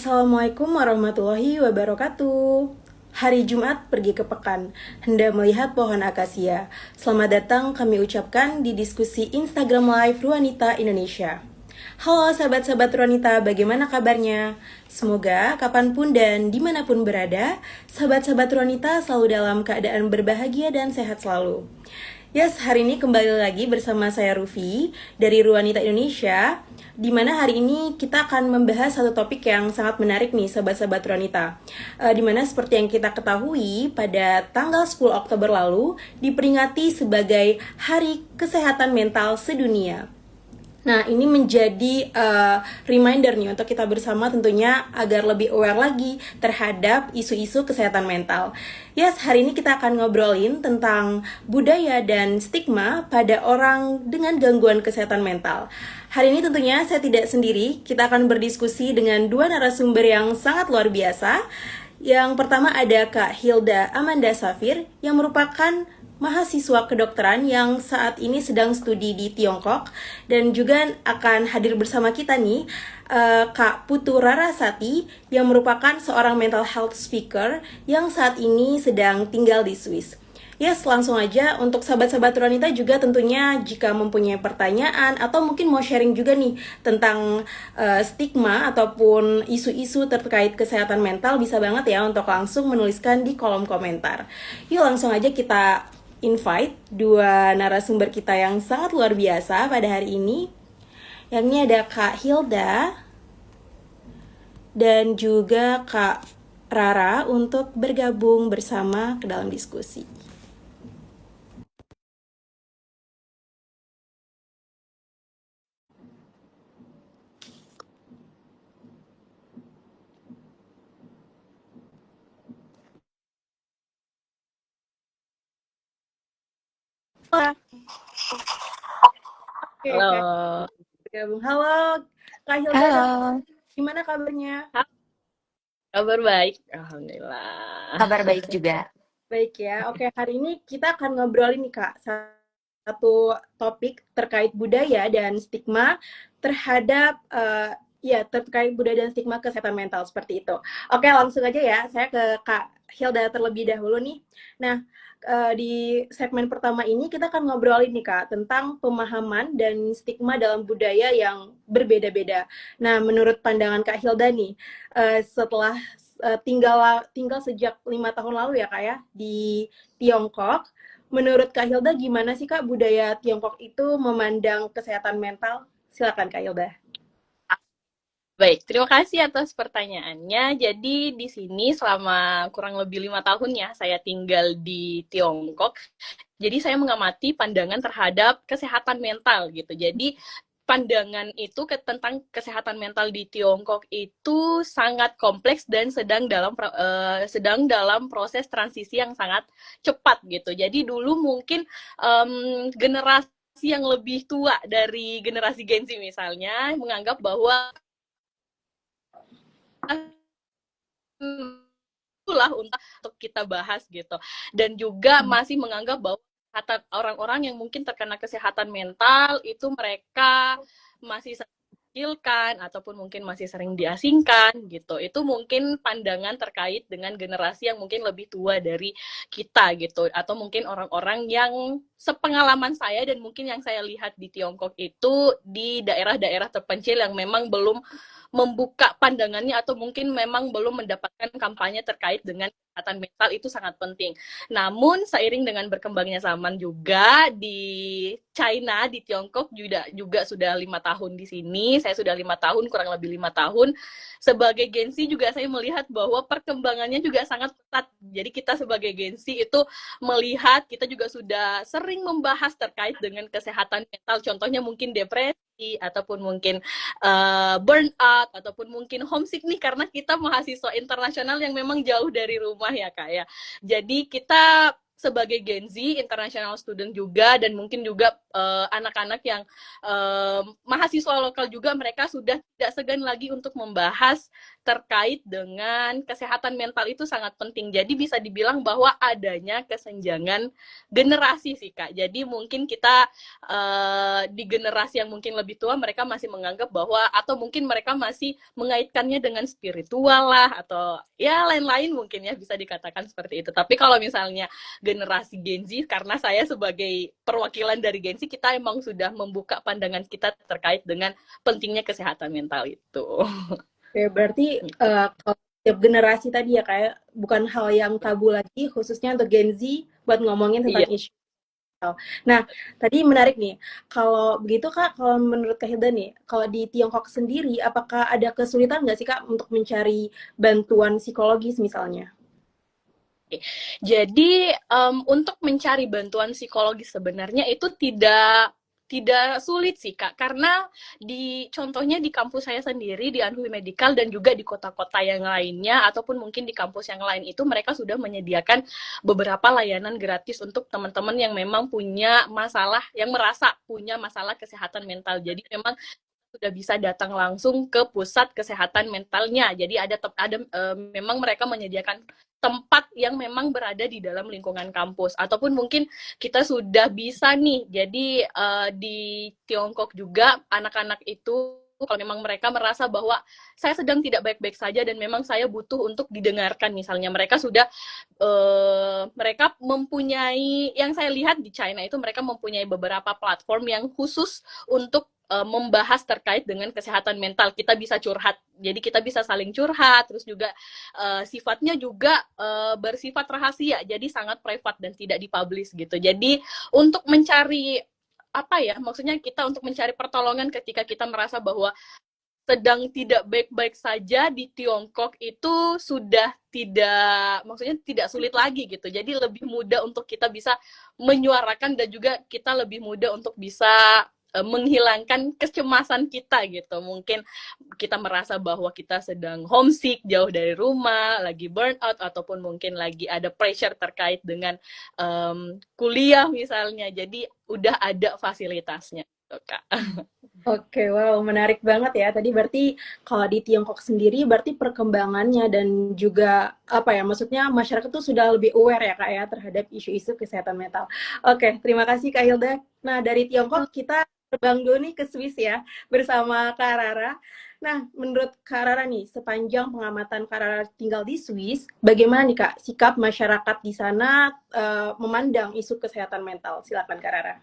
Assalamualaikum warahmatullahi wabarakatuh. Hari Jumat pergi ke pekan, hendak melihat pohon akasia. Selamat datang kami ucapkan di diskusi Instagram Live Ruanita Indonesia. Halo sahabat-sahabat Ruanita, bagaimana kabarnya? Semoga kapanpun dan dimanapun berada, sahabat-sahabat Ruanita selalu dalam keadaan berbahagia dan sehat selalu. Yes, hari ini kembali lagi bersama saya Rufi dari Ruanita Indonesia, di mana hari ini kita akan membahas satu topik yang sangat menarik nih sahabat-sahabat Ruanita. Di mana seperti yang kita ketahui pada tanggal 10 Oktober lalu diperingati sebagai Hari Kesehatan Mental Sedunia. Nah, ini menjadi reminder nih untuk kita bersama tentunya agar lebih aware lagi terhadap isu-isu kesehatan mental. Yes, hari ini kita akan ngobrolin tentang budaya dan stigma pada orang dengan gangguan kesehatan mental. Hari ini tentunya saya tidak sendiri, kita akan berdiskusi dengan dua narasumber yang sangat luar biasa. Yang pertama ada Kak Hilda Amanda Safir yang merupakan mahasiswa kedokteran yang saat ini sedang studi di Tiongkok, dan juga akan hadir bersama kita nih Kak Putu Rarasati yang merupakan seorang mental health speaker yang saat ini sedang tinggal di Swiss. Yes, langsung aja untuk sahabat-sahabat Ruanita juga tentunya jika mempunyai pertanyaan atau mungkin mau sharing juga nih tentang stigma ataupun isu-isu terkait kesehatan mental, bisa banget ya untuk langsung menuliskan di kolom komentar. Yuk langsung aja kita invite dua narasumber kita yang sangat luar biasa pada hari ini. Yang ini ada Kak Hilda dan juga Kak Rara untuk bergabung bersama ke dalam diskusi. Oke, Kak. Halo. Bergabung. Halo, Kak Hilda. Halo. Gimana kabarnya? Kabar baik, alhamdulillah. Kabar baik juga. Baik ya. Oke, hari ini kita akan ngobrolin nih Kak satu topik terkait budaya dan stigma terhadap terkait budaya dan stigma kesehatan mental seperti itu. Oke, langsung aja ya. Saya ke Kak Hilda terlebih dahulu nih. Nah, di segmen pertama ini kita akan ngobrolin nih Kak tentang pemahaman dan stigma dalam budaya yang berbeda-beda. Nah, menurut pandangan Kak Hilda nih, setelah tinggal sejak 5 tahun lalu ya Kak ya di Tiongkok, menurut Kak Hilda gimana sih Kak budaya Tiongkok itu memandang kesehatan mental? Silakan Kak Hilda. Baik, terima kasih atas pertanyaannya. Jadi di sini selama kurang lebih 5 tahun ya, saya tinggal di Tiongkok. Jadi saya mengamati pandangan terhadap kesehatan mental gitu. Jadi pandangan itu tentang kesehatan mental di Tiongkok itu sangat kompleks dan sedang dalam proses transisi yang sangat cepat gitu. Jadi dulu mungkin generasi yang lebih tua dari generasi Gen Z misalnya menganggap bahwa itulah untuk kita bahas gitu, dan juga masih menganggap bahwa kata orang-orang yang mungkin terkena kesehatan mental itu mereka masih kecilkan ataupun mungkin masih sering diasingkan gitu. Itu mungkin pandangan terkait dengan generasi yang mungkin lebih tua dari kita gitu, atau mungkin orang-orang yang sepengalaman saya dan mungkin yang saya lihat di Tiongkok itu di daerah-daerah terpencil yang memang belum membuka pandangannya atau mungkin memang belum mendapatkan kampanye terkait dengan kesehatan mental itu sangat penting. Namun seiring dengan berkembangnya zaman juga di China, di Tiongkok juga sudah 5 tahun di sini. Saya sudah 5 tahun, kurang lebih 5 tahun. Sebagai Gen Z juga saya melihat bahwa perkembangannya juga sangat pesat. Jadi kita sebagai Gen Z itu melihat, kita juga sudah sering membahas terkait dengan kesehatan mental. Contohnya mungkin depresi, ataupun mungkin burnout, ataupun mungkin homesick nih karena kita mahasiswa internasional yang memang jauh dari rumah ya Kak ya. Jadi kita sebagai Gen Z, international student juga, dan mungkin juga anak-anak yang mahasiswa lokal juga, mereka sudah tidak segan lagi untuk membahas terkait dengan kesehatan mental itu sangat penting. Jadi bisa dibilang bahwa adanya kesenjangan generasi sih Kak. Jadi mungkin kita di generasi yang mungkin lebih tua, mereka masih menganggap bahwa, atau mungkin mereka masih mengaitkannya dengan spiritual lah, atau ya lain-lain mungkin ya bisa dikatakan seperti itu. Tapi kalau misalnya generasi Gen Z, karena saya sebagai perwakilan dari Gen Z, kita emang sudah membuka pandangan kita terkait dengan pentingnya kesehatan mental itu. Oke, berarti kalau setiap generasi tadi ya kayak bukan hal yang tabu lagi, khususnya untuk Gen Z buat ngomongin tentang Iya. isu. Nah, tadi menarik nih. Kalau begitu Kak, kalau menurut Kak Hilda nih, kalau di Tiongkok sendiri, apakah ada kesulitan nggak sih Kak untuk mencari bantuan psikologis misalnya? Jadi untuk mencari bantuan psikologis sebenarnya itu tidak sulit sih Kak, karena contohnya di kampus saya sendiri di Anhui Medical, dan juga di kota-kota yang lainnya ataupun mungkin di kampus yang lain, itu mereka sudah menyediakan beberapa layanan gratis untuk teman-teman yang memang punya masalah, yang merasa punya masalah kesehatan mental. Jadi memang sudah bisa datang langsung ke pusat kesehatan mentalnya. Jadi memang mereka menyediakan tempat yang memang berada di dalam lingkungan kampus, ataupun mungkin kita sudah bisa nih. Jadi di Tiongkok juga anak-anak itu, kalau memang mereka merasa bahwa saya sedang tidak baik-baik saja dan memang saya butuh untuk didengarkan, misalnya mereka sudah mereka mempunyai, yang saya lihat di China itu, mereka mempunyai beberapa platform yang khusus untuk membahas terkait dengan kesehatan mental. Kita bisa curhat, jadi kita bisa saling curhat, terus juga sifatnya juga bersifat rahasia, jadi sangat private dan tidak dipublish gitu. Jadi untuk mencari apa ya, maksudnya kita untuk mencari pertolongan ketika kita merasa bahwa sedang tidak baik-baik saja di Tiongkok, itu sudah tidak, maksudnya tidak sulit lagi gitu. Jadi lebih mudah untuk kita bisa menyuarakan, dan juga kita lebih mudah untuk bisa menghilangkan kecemasan kita gitu. Mungkin kita merasa bahwa kita sedang homesick, jauh dari rumah, lagi burnout, ataupun mungkin lagi ada pressure terkait dengan kuliah misalnya. Jadi udah ada fasilitasnya gitu, Kak. Oke, wow, menarik banget ya. Tadi berarti kalau di Tiongkok sendiri, berarti perkembangannya dan juga apa ya, maksudnya masyarakat tuh sudah lebih aware ya Kak ya terhadap isu-isu kesehatan mental. Oke, terima kasih Kak Hilda. Nah, dari Tiongkok kita terbang dulu nih ke Swiss ya, bersama Kak Rara. Nah, menurut Kak Rara nih, sepanjang pengamatan Kak Rara tinggal di Swiss, bagaimana nih Kak sikap masyarakat di sana memandang isu kesehatan mental? Silakan Kak Rara.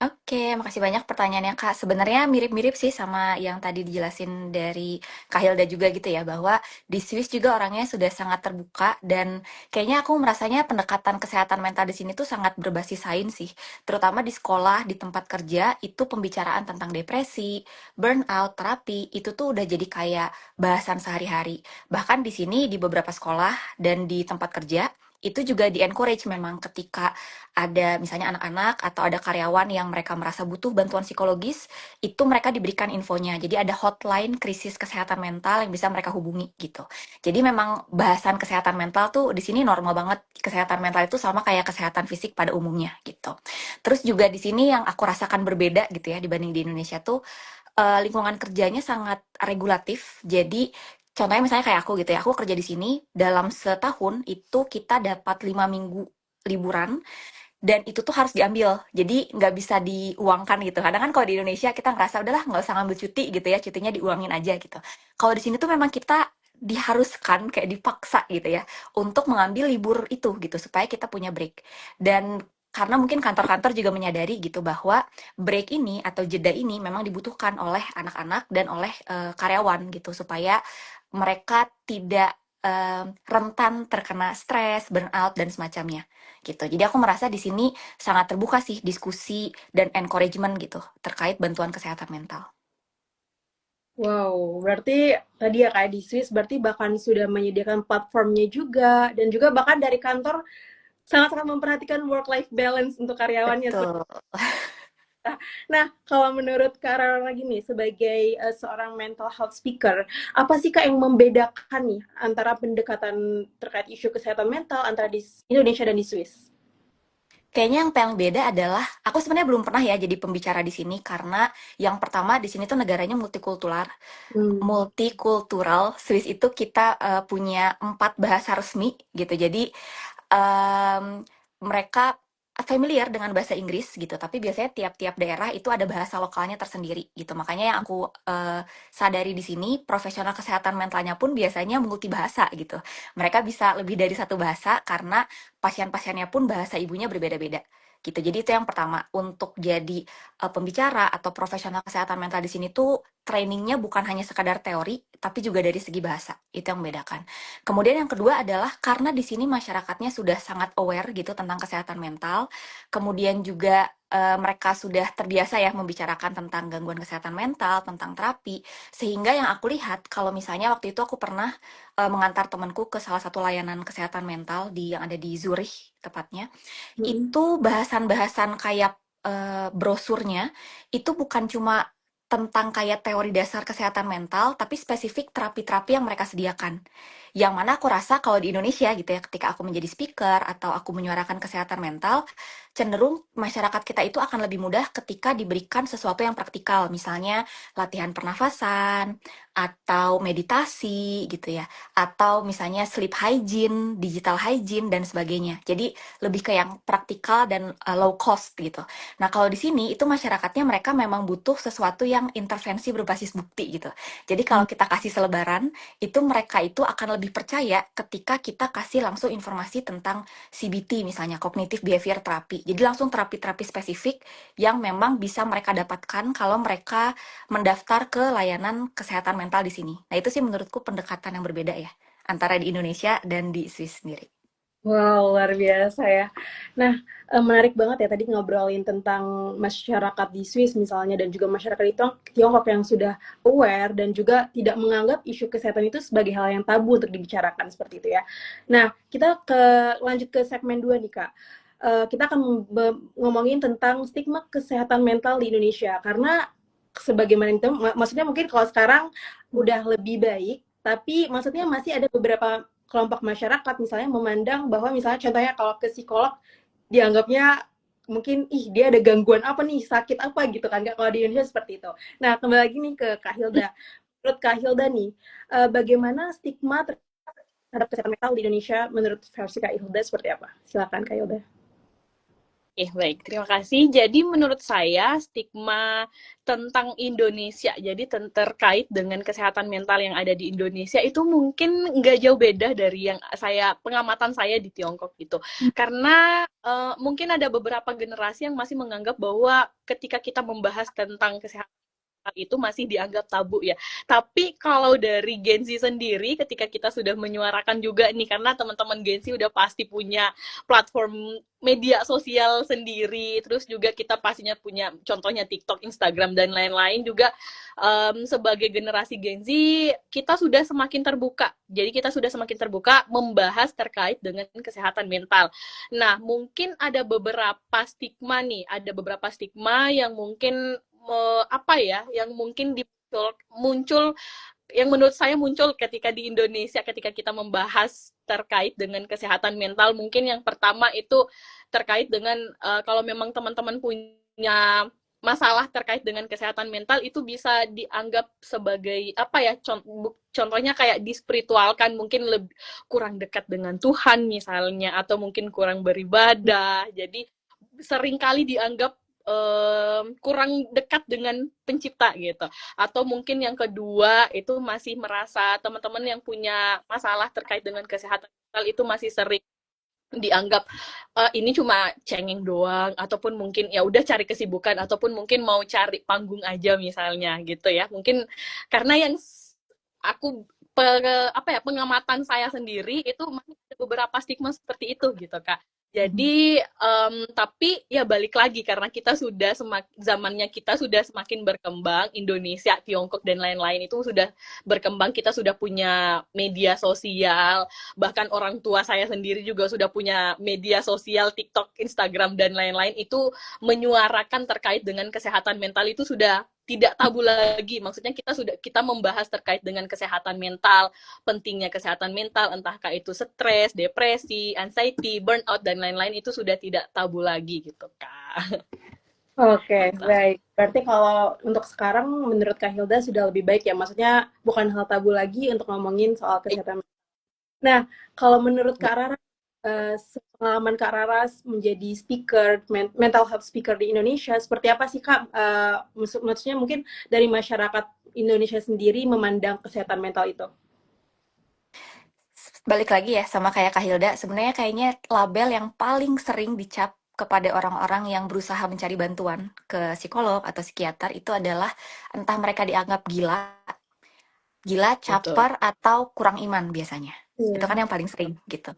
Oke, makasih banyak pertanyaannya, Kak. Sebenarnya mirip-mirip sih sama yang tadi dijelasin dari Kak Hilda juga gitu ya, bahwa di Swiss juga orangnya sudah sangat terbuka, dan kayaknya aku merasanya pendekatan kesehatan mental di sini tuh sangat berbasis sains sih. Terutama di sekolah, di tempat kerja, itu pembicaraan tentang depresi, burnout, terapi, itu tuh udah jadi kayak bahasan sehari-hari. Bahkan di sini, di beberapa sekolah dan di tempat kerja, itu juga di-encourage memang ketika ada misalnya anak-anak atau ada karyawan yang mereka merasa butuh bantuan psikologis, itu mereka diberikan infonya. Jadi ada hotline krisis kesehatan mental yang bisa mereka hubungi gitu. Jadi memang bahasan kesehatan mental tuh di sini normal banget. Kesehatan mental itu sama kayak kesehatan fisik pada umumnya gitu. Terus juga di sini yang aku rasakan berbeda gitu ya dibanding di Indonesia tuh, lingkungan kerjanya sangat regulatif. Jadi contohnya misalnya kayak aku gitu ya, aku kerja di sini dalam setahun itu kita dapat 5 minggu liburan, dan itu tuh harus diambil, jadi nggak bisa diuangkan gitu. Kadang kan kalau di Indonesia kita ngerasa udahlah nggak usah ngambil cuti gitu ya, cutinya diuangin aja gitu. Kalau di sini tuh memang kita diharuskan kayak dipaksa gitu ya untuk mengambil libur itu gitu supaya kita punya break. Dan karena mungkin kantor-kantor juga menyadari gitu bahwa break ini atau jeda ini memang dibutuhkan oleh anak-anak dan oleh karyawan gitu supaya mereka tidak rentan terkena stres, burnout dan semacamnya gitu. Jadi aku merasa di sini sangat terbuka sih diskusi dan encouragement gitu terkait bantuan kesehatan mental. Wow, berarti tadi ya kayak di Swiss, berarti bahkan sudah menyediakan platformnya juga, dan juga bahkan dari kantor sangat-sangat memperhatikan work-life balance untuk karyawannya. Betul. Nah, kalau menurut Kak Rara lagi nih, sebagai seorang mental health speaker, apa sih Kak yang membedakan nih antara pendekatan terkait isu kesehatan mental antara di Indonesia dan di Swiss? Kayaknya yang paling beda adalah aku sebenarnya belum pernah ya jadi pembicara di sini karena yang pertama di sini tuh negaranya multikultural. Hmm. Multikultural. Swiss itu kita punya 4 bahasa resmi gitu. Jadi em, mereka familiar dengan bahasa Inggris gitu, tapi biasanya tiap-tiap daerah itu ada bahasa lokalnya tersendiri gitu. Makanya yang aku sadari di sini, profesional kesehatan mentalnya pun biasanya multibahasa gitu. Mereka bisa lebih dari satu bahasa karena pasien-pasiennya pun bahasa ibunya berbeda-beda gitu. Jadi itu yang pertama, untuk jadi pembicara atau profesional kesehatan mental di sini tuh trainingnya bukan hanya sekadar teori, tapi juga dari segi bahasa. Itu yang membedakan. Kemudian yang kedua adalah karena di sini masyarakatnya sudah sangat aware gitu tentang kesehatan mental, kemudian juga mereka sudah terbiasa ya membicarakan tentang gangguan kesehatan mental, tentang terapi, sehingga yang aku lihat kalau misalnya waktu itu aku pernah mengantar temanku ke salah satu layanan kesehatan mental yang ada di Zurich tepatnya, Mm-mm. itu bahasan-bahasan kayak brosurnya itu bukan cuma tentang kayak teori dasar kesehatan mental, tapi spesifik terapi-terapi yang mereka sediakan. Yang mana aku rasa kalau di Indonesia gitu ya, ketika aku menjadi speaker atau aku menyuarakan kesehatan mental, cenderung masyarakat kita itu akan lebih mudah ketika diberikan sesuatu yang praktikal, misalnya latihan pernafasan, atau meditasi gitu ya, atau misalnya sleep hygiene, digital hygiene, dan sebagainya. Jadi lebih ke yang praktikal dan low cost gitu. Nah, kalau di sini itu masyarakatnya mereka memang butuh sesuatu yang intervensi berbasis bukti gitu. Jadi kalau kita kasih selebaran, itu mereka itu akan lebih percaya ketika kita kasih langsung informasi tentang CBT misalnya, Cognitive Behavior Therapy. Jadi langsung terapi-terapi spesifik yang memang bisa mereka dapatkan kalau mereka mendaftar ke layanan kesehatan mental di sini. Nah, itu sih menurutku pendekatan yang berbeda ya antara di Indonesia dan di Swiss sendiri. Wow, luar biasa ya. Nah, menarik banget ya tadi ngobrolin tentang masyarakat di Swiss misalnya dan juga masyarakat di Tiongkok yang sudah aware dan juga tidak menganggap isu kesehatan itu sebagai hal yang tabu untuk dibicarakan seperti itu ya. Nah, kita lanjut ke segmen 2 nih Kak. Kita akan ngomongin tentang stigma kesehatan mental di Indonesia karena sebagaimana itu maksudnya mungkin kalau sekarang udah lebih baik, tapi maksudnya masih ada beberapa kelompok masyarakat misalnya memandang bahwa misalnya contohnya kalau ke psikolog dianggapnya mungkin ih dia ada gangguan apa nih, sakit apa gitu kan, kalau di Indonesia seperti itu. Nah, kembali lagi nih ke Kak Hilda. Menurut Kak Hilda nih, bagaimana stigma terhadap kesehatan mental di Indonesia menurut versi Kak Hilda seperti apa? Silakan Kak Hilda. Baik, terima kasih. Jadi menurut saya stigma tentang Indonesia, jadi terkait dengan kesehatan mental yang ada di Indonesia itu mungkin nggak jauh beda dari yang pengamatan saya di Tiongkok gitu. Karena mungkin ada beberapa generasi yang masih menganggap bahwa ketika kita membahas tentang kesehatan itu masih dianggap tabu ya. Tapi kalau dari Gen Z sendiri, ketika kita sudah menyuarakan juga nih, karena teman-teman Gen Z udah pasti punya platform media sosial sendiri, terus juga kita pastinya punya contohnya TikTok, Instagram, dan lain-lain juga sebagai generasi Gen Z, kita sudah semakin terbuka. Jadi kita sudah semakin terbuka membahas terkait dengan kesehatan mental. Nah, mungkin ada beberapa stigma nih, ada beberapa stigma yang mungkin apa ya yang mungkin muncul yang menurut saya muncul ketika di Indonesia ketika kita membahas terkait dengan kesehatan mental. Mungkin yang pertama itu terkait dengan kalau memang teman-teman punya masalah terkait dengan kesehatan mental itu bisa dianggap sebagai apa ya contohnya kayak dispiritualkan, mungkin lebih kurang dekat dengan Tuhan misalnya, atau mungkin kurang beribadah, jadi seringkali dianggap kurang dekat dengan pencipta gitu. Atau mungkin yang kedua itu masih merasa teman-teman yang punya masalah terkait dengan kesehatan mental itu masih sering dianggap ini cuma cengeng doang, ataupun mungkin ya udah cari kesibukan, ataupun mungkin mau cari panggung aja misalnya gitu ya. Mungkin karena yang aku pengamatan saya sendiri itu masih ada beberapa stigma seperti itu gitu Kak. Jadi, tapi ya balik lagi karena kita sudah zamannya kita sudah semakin berkembang, Indonesia, Tiongkok dan lain-lain itu sudah berkembang, kita sudah punya media sosial, bahkan orang tua saya sendiri juga sudah punya media sosial, TikTok, Instagram dan lain-lain itu menyuarakan terkait dengan kesehatan mental itu sudah tidak tabu lagi. Maksudnya kita membahas terkait dengan kesehatan mental, pentingnya kesehatan mental, entahkah itu stres, depresi, anxiety, burnout, dan lain-lain itu sudah tidak tabu lagi gitu, Kak. Oke, baik. Berarti kalau untuk sekarang menurut Kak Hilda sudah lebih baik ya. Maksudnya bukan hal tabu lagi untuk ngomongin soal kesehatan. Nah, kalau menurut Kak Rara, pengalaman Kak Rara menjadi speaker, mental health speaker di Indonesia, seperti apa sih Kak? Maksudnya mungkin dari masyarakat Indonesia sendiri memandang kesehatan mental itu? Balik lagi ya sama kayak Kak Hilda, sebenarnya kayaknya label yang paling sering dicap kepada orang-orang yang berusaha mencari bantuan ke psikolog atau psikiater itu adalah entah mereka dianggap gila, Betul. caper, atau kurang iman biasanya. Itu kan Iya. yang paling sering gitu.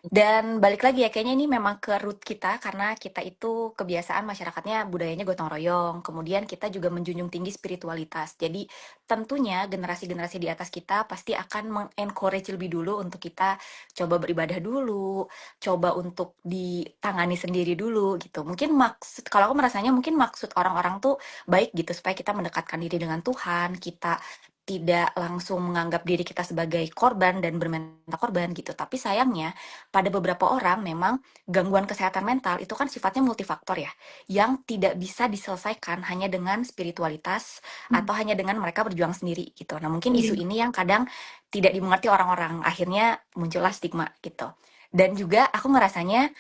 Dan balik lagi ya, kayaknya ini memang ke root kita karena kita itu kebiasaan masyarakatnya budayanya gotong royong. Kemudian kita juga menjunjung tinggi spiritualitas. Jadi tentunya generasi-generasi di atas kita pasti akan mengencourage lebih dulu untuk kita coba beribadah dulu, coba untuk ditangani sendiri dulu gitu. Mungkin maksud, kalau aku merasanya mungkin maksud orang-orang tuh baik gitu supaya kita mendekatkan diri dengan Tuhan, kita tidak langsung menganggap diri kita sebagai korban dan bermental korban gitu. Tapi sayangnya pada beberapa orang memang gangguan kesehatan mental itu kan sifatnya multifaktor ya, yang tidak bisa diselesaikan hanya dengan spiritualitas atau hanya dengan mereka berjuang sendiri gitu. Nah mungkin isu ini yang kadang tidak dimengerti orang-orang, akhirnya muncullah stigma gitu. Dan juga aku ngerasanya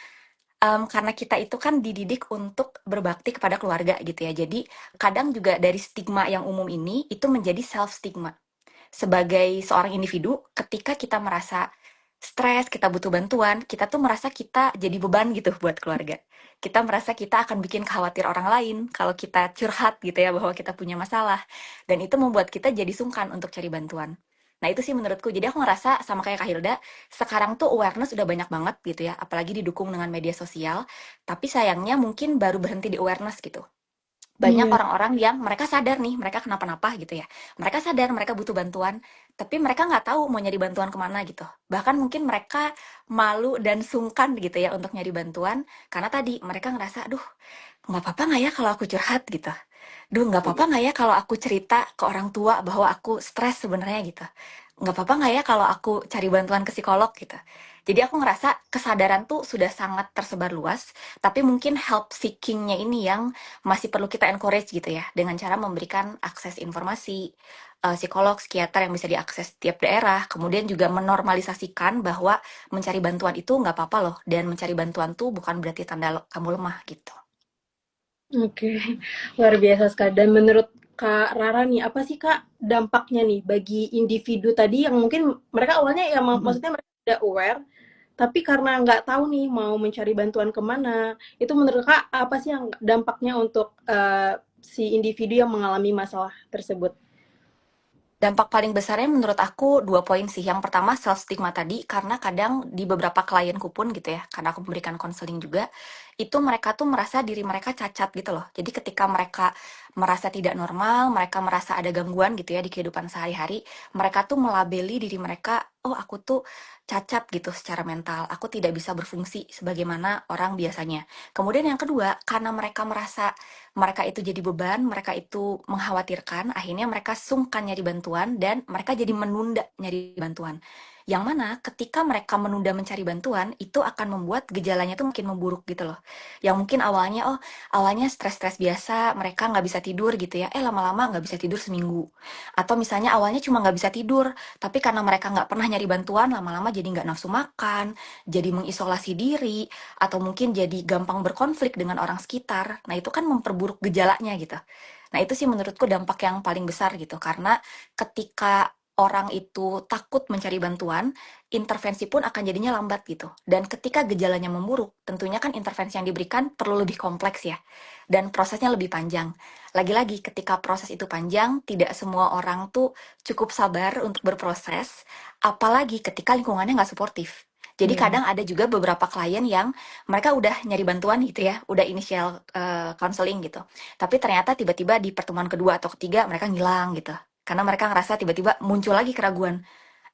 karena kita itu kan dididik untuk berbakti kepada keluarga gitu ya. Jadi kadang juga dari stigma yang umum ini itu menjadi self stigma. Sebagai seorang individu, ketika kita merasa stres, kita butuh bantuan, kita tuh merasa kita jadi beban gitu buat keluarga. Kita merasa kita akan bikin khawatir orang lain kalau kita curhat gitu ya bahwa kita punya masalah. Dan itu membuat kita jadi sungkan untuk cari bantuan. Nah itu sih menurutku. Jadi aku ngerasa sama kayak Kak Hilda, sekarang tuh awareness udah banyak banget gitu ya, apalagi didukung dengan media sosial. Tapi sayangnya mungkin baru berhenti di awareness gitu. Banyak Iya. orang-orang yang mereka sadar nih, mereka kenapa-napa gitu ya. Mereka sadar mereka butuh bantuan, tapi mereka nggak tahu mau nyari bantuan kemana gitu. Bahkan mungkin mereka malu dan sungkan gitu ya untuk nyari bantuan, karena tadi mereka ngerasa, aduh nggak apa-apa nggak ya kalau aku curhat gitu. Duh nggak apa-apa nggak ya kalau aku cerita ke orang tua bahwa aku stres sebenarnya gitu. Nggak apa-apa nggak ya kalau aku cari bantuan ke psikolog gitu. Jadi aku ngerasa kesadaran tuh sudah sangat tersebar luas, tapi mungkin help seeking-nya ini yang masih perlu kita encourage gitu ya, dengan cara memberikan akses informasi, psikolog, psikiater yang bisa diakses tiap daerah, kemudian juga menormalisasikan bahwa mencari bantuan itu nggak apa-apa loh, dan mencari bantuan tuh bukan berarti tanda kamu lemah gitu. Oke, luar biasa sekali. Dan menurut Kak Rara nih, apa sih Kak dampaknya nih bagi individu tadi yang mungkin mereka awalnya ya Mhm. maksudnya mereka udah aware, tapi karena nggak tahu nih mau mencari bantuan kemana, itu menurut Kak apa sih yang dampaknya untuk si individu yang mengalami masalah tersebut? Dampak paling besarnya menurut aku 2 poin sih. Yang pertama self stigma tadi, karena kadang di beberapa klienku pun gitu ya, karena aku memberikan konseling juga, itu mereka tuh merasa diri mereka cacat gitu loh. Jadi ketika mereka merasa tidak normal, mereka merasa ada gangguan gitu ya di kehidupan sehari-hari, mereka tuh melabeli diri mereka, oh aku tuh cacat gitu secara mental, aku tidak bisa berfungsi sebagaimana orang biasanya. Kemudian yang kedua, karena mereka merasa mereka itu jadi beban, mereka itu mengkhawatirkan, akhirnya mereka sungkan nyari bantuan dan mereka jadi menunda nyari bantuan. Yang mana ketika mereka menunda mencari bantuan, itu akan membuat gejalanya tuh makin memburuk gitu loh. Yang mungkin awalnya, oh awalnya stres-stres biasa, mereka nggak bisa tidur gitu ya, lama-lama nggak bisa tidur seminggu. Atau misalnya awalnya cuma nggak bisa tidur, tapi karena mereka nggak pernah nyari bantuan, lama-lama jadi nggak nafsu makan, jadi mengisolasi diri, atau mungkin jadi gampang berkonflik dengan orang sekitar. Nah, itu kan memperburuk gejalanya gitu. Nah, itu sih menurutku dampak yang paling besar gitu. Karena ketika orang itu takut mencari bantuan, intervensi pun akan jadinya lambat gitu. Dan ketika gejalanya memburuk, tentunya kan intervensi yang diberikan perlu lebih kompleks ya. Dan prosesnya lebih panjang. Lagi-lagi, ketika proses itu panjang, tidak semua orang tuh cukup sabar untuk berproses, apalagi ketika lingkungannya nggak suportif. Jadi kadang ada juga beberapa klien yang mereka udah nyari bantuan gitu ya, udah initial counseling gitu. Tapi ternyata tiba-tiba di pertemuan kedua atau ketiga mereka ngilang gitu. Karena mereka ngerasa tiba-tiba muncul lagi keraguan.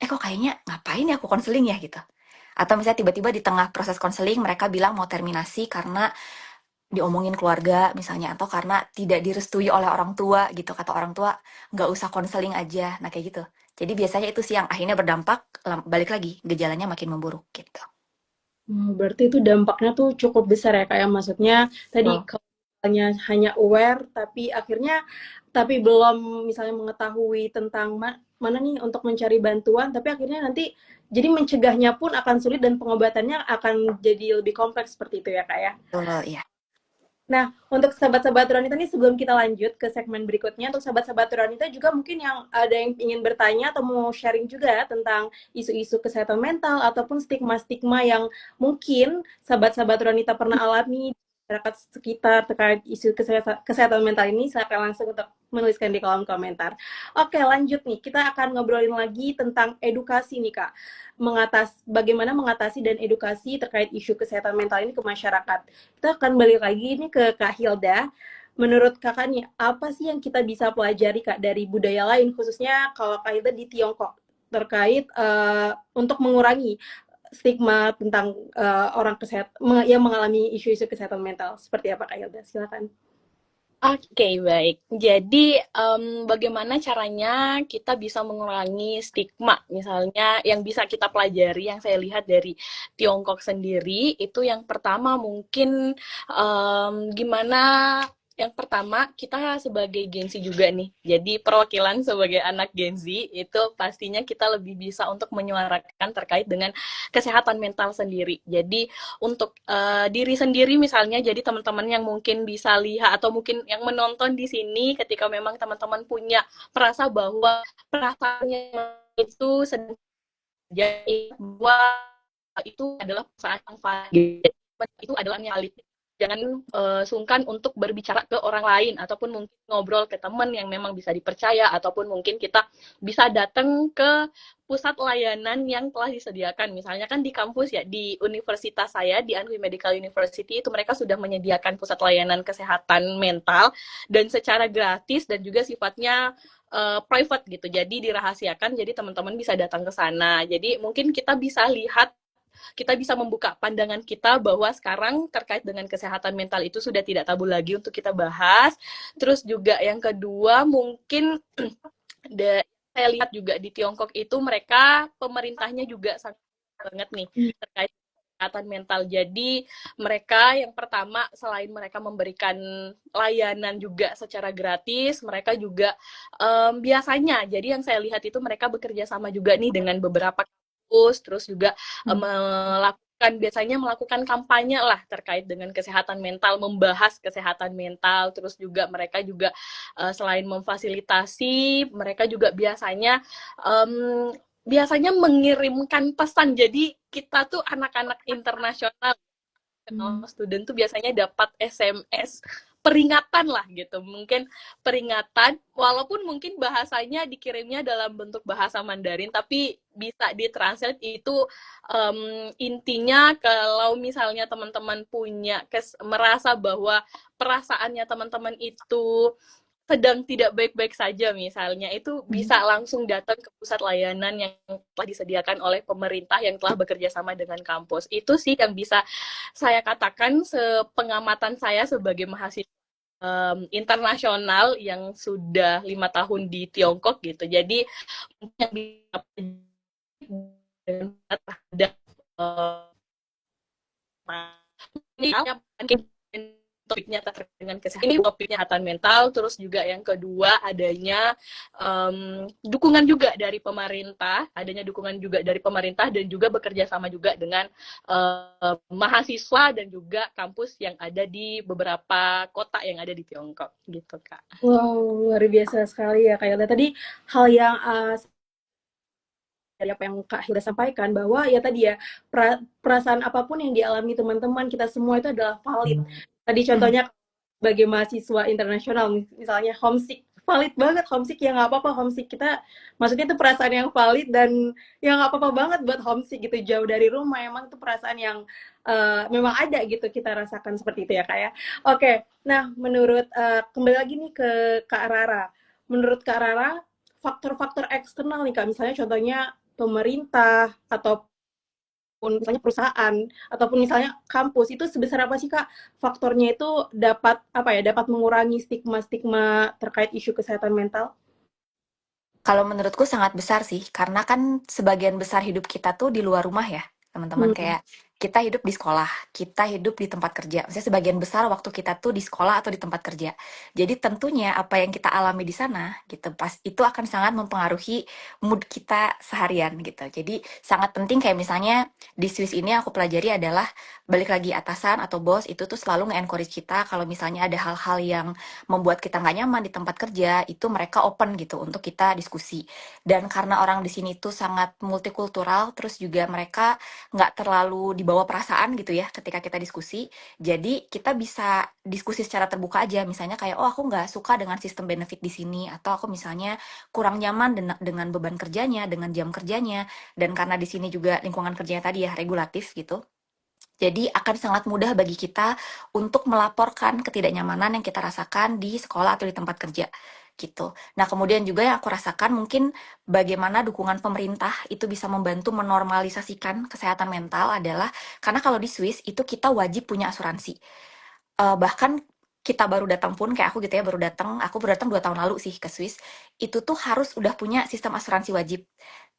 Kok kayaknya ngapain ya aku konseling ya gitu. Atau misalnya tiba-tiba di tengah proses konseling mereka bilang mau terminasi karena diomongin keluarga misalnya, atau karena tidak direstui oleh orang tua gitu, kata orang tua nggak usah konseling aja, nah kayak gitu. Jadi biasanya itu sih yang akhirnya berdampak, balik lagi gejalanya makin memburuk gitu. Berarti itu dampaknya tuh cukup besar ya, kayak maksudnya tadi Oh. kalau misalnya hanya aware tapi belum misalnya mengetahui tentang mana nih untuk mencari bantuan, tapi akhirnya nanti jadi mencegahnya pun akan sulit dan pengobatannya akan jadi lebih kompleks seperti itu ya Kak ya. Betul, iya. Nah, untuk sahabat-sahabat Turanita nih, sebelum kita lanjut ke segmen berikutnya, untuk sahabat-sahabat Turanita juga mungkin yang ada yang ingin bertanya atau mau sharing juga tentang isu-isu kesehatan mental ataupun stigma-stigma yang mungkin sahabat-sahabat Turanita pernah alami di masyarakat sekitar terkait isu kesehatan mental ini, silakan langsung untuk menuliskan di kolom komentar. Oke, lanjut nih. Kita akan ngobrolin lagi tentang edukasi nih, Kak. Bagaimana mengatasi dan edukasi terkait isu kesehatan mental ini ke masyarakat. Kita akan balik lagi nih ke Kak Hilda. Menurut kakak nih, apa sih yang kita bisa pelajari Kak dari budaya lain, khususnya kalau Kak Hilda di Tiongkok, terkait untuk mengurangi stigma tentang orang yang mengalami isu-isu kesehatan mental. Seperti apa Kak Hilda? Silakan. Oke, baik. Jadi, bagaimana caranya kita bisa mengurangi stigma, misalnya yang bisa kita pelajari, yang saya lihat dari Tiongkok sendiri, itu yang pertama mungkin gimana. Yang pertama, kita sebagai Gen Z juga nih, jadi perwakilan sebagai anak Gen Z, itu pastinya kita lebih bisa untuk menyuarakan terkait dengan kesehatan mental sendiri. Jadi, untuk diri sendiri misalnya, jadi teman-teman yang mungkin bisa lihat atau mungkin yang menonton di sini, ketika memang teman-teman punya merasa bahwa perasaannya itu sedang jadi bahwa itu adalah perasaan yang valid, itu adalah realita. Jangan sungkan untuk berbicara ke orang lain, ataupun mungkin ngobrol ke teman yang memang bisa dipercaya, ataupun mungkin kita bisa datang ke pusat layanan yang telah disediakan. Misalnya kan di kampus ya, di universitas saya, di Anhui Medical University, itu mereka sudah menyediakan pusat layanan kesehatan mental, dan secara gratis, dan juga sifatnya private gitu, jadi dirahasiakan, jadi teman-teman bisa datang ke sana. Jadi mungkin kita bisa lihat, kita bisa membuka pandangan kita bahwa sekarang terkait dengan kesehatan mental itu sudah tidak tabu lagi untuk kita bahas. Terus juga yang kedua mungkin saya lihat juga di Tiongkok itu mereka pemerintahnya juga sangat banget nih terkait kesehatan mental. Jadi mereka yang pertama, selain mereka memberikan layanan juga secara gratis, mereka juga biasanya, jadi yang saya lihat itu mereka bekerja sama juga nih dengan beberapa kampus, terus juga biasanya melakukan kampanye lah terkait dengan kesehatan mental, membahas kesehatan mental. Terus juga mereka juga selain memfasilitasi, mereka juga biasanya mengirimkan pesan. Jadi kita tuh anak-anak internasional, student tuh biasanya dapat SMS peringatan lah gitu, mungkin peringatan, walaupun mungkin bahasanya dikirimnya dalam bentuk bahasa Mandarin, tapi bisa ditranslate itu intinya kalau misalnya teman-teman merasa bahwa perasaannya teman-teman itu sedang tidak baik-baik saja misalnya, itu bisa langsung datang ke pusat layanan yang telah disediakan oleh pemerintah yang telah bekerja sama dengan kampus. Itu sih yang bisa saya katakan sepengamatan saya sebagai mahasiswa internasional yang sudah 5 tahun di Tiongkok gitu. Jadi yang bisa terhadap topiknya terkait dengan kesehatan, ini topiknya kesehatan mental. Terus juga yang kedua adanya dukungan juga dari pemerintah, dan juga bekerja sama juga dengan mahasiswa dan juga kampus yang ada di beberapa kota yang ada di Tiongkok gitu Kak. Wow, luar biasa sekali ya Kak Hilda. Tadi hal yang dari apa yang Kak Hilda sampaikan, bahwa ya tadi ya, perasaan apapun yang dialami teman-teman kita semua itu adalah valid. Tadi contohnya sebagai mahasiswa internasional, misalnya homesick valid banget homesick, ya nggak apa-apa homesick, kita maksudnya itu perasaan yang valid dan ya nggak apa-apa banget buat homesick gitu, jauh dari rumah emang itu perasaan yang memang ada gitu kita rasakan seperti itu ya Kak ya. Oke, nah menurut kembali lagi nih ke Kak Rara, menurut Kak Rara faktor-faktor eksternal nih Kak, misalnya contohnya pemerintah ataupun misalnya perusahaan ataupun misalnya kampus, itu sebesar apa sih Kak faktornya itu dapat apa ya, dapat mengurangi stigma-stigma terkait isu kesehatan mental? Kalau menurutku sangat besar sih, karena kan sebagian besar hidup kita tuh di luar rumah ya, teman-teman. Hmm. Kayak kita hidup di sekolah, kita hidup di tempat kerja. Maksudnya sebagian besar waktu kita tuh di sekolah atau di tempat kerja. Jadi tentunya apa yang kita alami di sana gitu, pas itu akan sangat mempengaruhi mood kita seharian gitu. Jadi sangat penting kayak misalnya di Swiss ini aku pelajari adalah balik lagi atasan atau bos itu tuh selalu nge-encourage kita kalau misalnya ada hal-hal yang membuat kita nggak nyaman di tempat kerja, itu mereka open gitu untuk kita diskusi. Dan karena orang di sini tuh sangat multikultural, terus juga mereka nggak terlalu dibawa perasaan gitu ya ketika kita diskusi. Jadi kita bisa diskusi secara terbuka aja. Misalnya kayak, oh aku nggak suka dengan sistem benefit di sini, atau aku misalnya kurang nyaman dengan beban kerjanya, dengan jam kerjanya. Dan karena di sini juga lingkungan kerjanya tadi ya regulatif gitu. Jadi akan sangat mudah bagi kita untuk melaporkan ketidaknyamanan yang kita rasakan di sekolah atau di tempat kerja gitu. Nah, kemudian juga yang aku rasakan mungkin bagaimana dukungan pemerintah itu bisa membantu menormalisasikan kesehatan mental adalah karena kalau di Swiss itu kita wajib punya asuransi. Bahkan kita baru datang pun kayak aku gitu ya, aku baru datang 2 tahun lalu sih ke Swiss, itu tuh harus udah punya sistem asuransi wajib.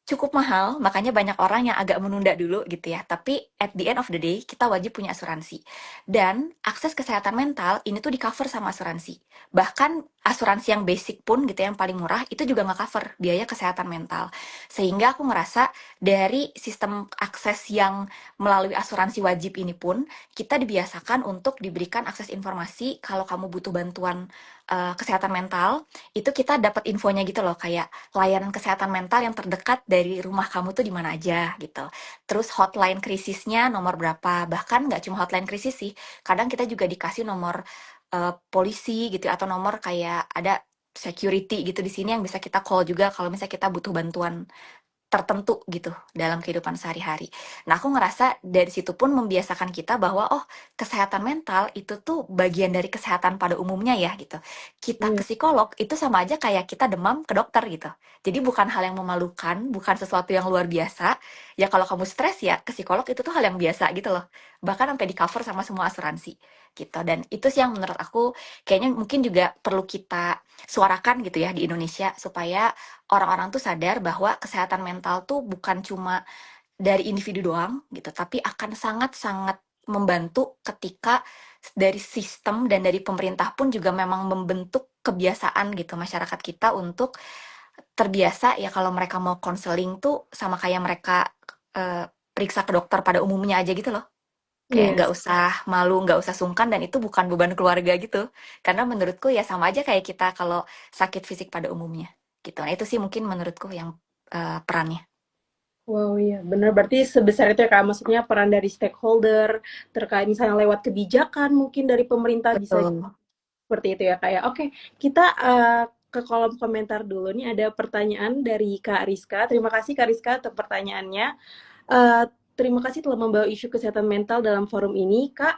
Cukup mahal, makanya banyak orang yang agak menunda dulu gitu ya. Tapi at the end of the day, kita wajib punya asuransi. Dan akses kesehatan mental ini tuh di-cover sama asuransi. Bahkan asuransi yang basic pun gitu ya, yang paling murah, itu juga nggak cover biaya kesehatan mental. Sehingga aku ngerasa dari sistem akses yang melalui asuransi wajib ini pun, kita dibiasakan untuk diberikan akses informasi kalau kamu butuh bantuan kesehatan mental, itu kita dapat infonya gitu loh, kayak layanan kesehatan mental yang terdekat dari rumah kamu tuh di mana aja gitu. Terus hotline krisisnya nomor berapa, bahkan nggak cuma hotline krisis sih, kadang kita juga dikasih nomor polisi gitu atau nomor kayak ada security gitu di sini yang bisa kita call juga kalau misalnya kita butuh bantuan tertentu gitu dalam kehidupan sehari-hari. Nah, aku ngerasa dari situ pun membiasakan kita bahwa oh, kesehatan mental itu tuh bagian dari kesehatan pada umumnya ya gitu. Kita ke Iya. psikolog itu sama aja kayak kita demam ke dokter gitu. Jadi bukan hal yang memalukan, bukan sesuatu yang luar biasa. Ya kalau kamu stres ya ke psikolog itu tuh hal yang biasa gitu loh. Bahkan sampai di cover sama semua asuransi gitu. Dan itu sih yang menurut aku kayaknya mungkin juga perlu kita suarakan gitu ya di Indonesia supaya orang-orang tuh sadar bahwa kesehatan mental tuh bukan cuma dari individu doang gitu, tapi akan sangat-sangat membantu ketika dari sistem dan dari pemerintah pun juga memang membentuk kebiasaan gitu masyarakat kita untuk terbiasa ya kalau mereka mau konseling tuh sama kayak mereka periksa ke dokter pada umumnya aja gitu loh. Kayak Iya. nggak usah malu, nggak usah sungkan, dan itu bukan beban keluarga gitu. Karena menurutku ya sama aja kayak kita kalau sakit fisik pada umumnya gitu. Nah itu sih mungkin menurutku yang perannya. Wow, iya benar, berarti sebesar itu ya Kak, maksudnya peran dari stakeholder terkait misalnya lewat kebijakan mungkin dari pemerintah bisa Betul. seperti itu ya Kak ya. Oke, kita ke kolom komentar dulu nih, ada pertanyaan dari Kak Rizka. Terima kasih Kak Rizka untuk pertanyaannya. Terima kasih telah membawa isu kesehatan mental dalam forum ini. Kak,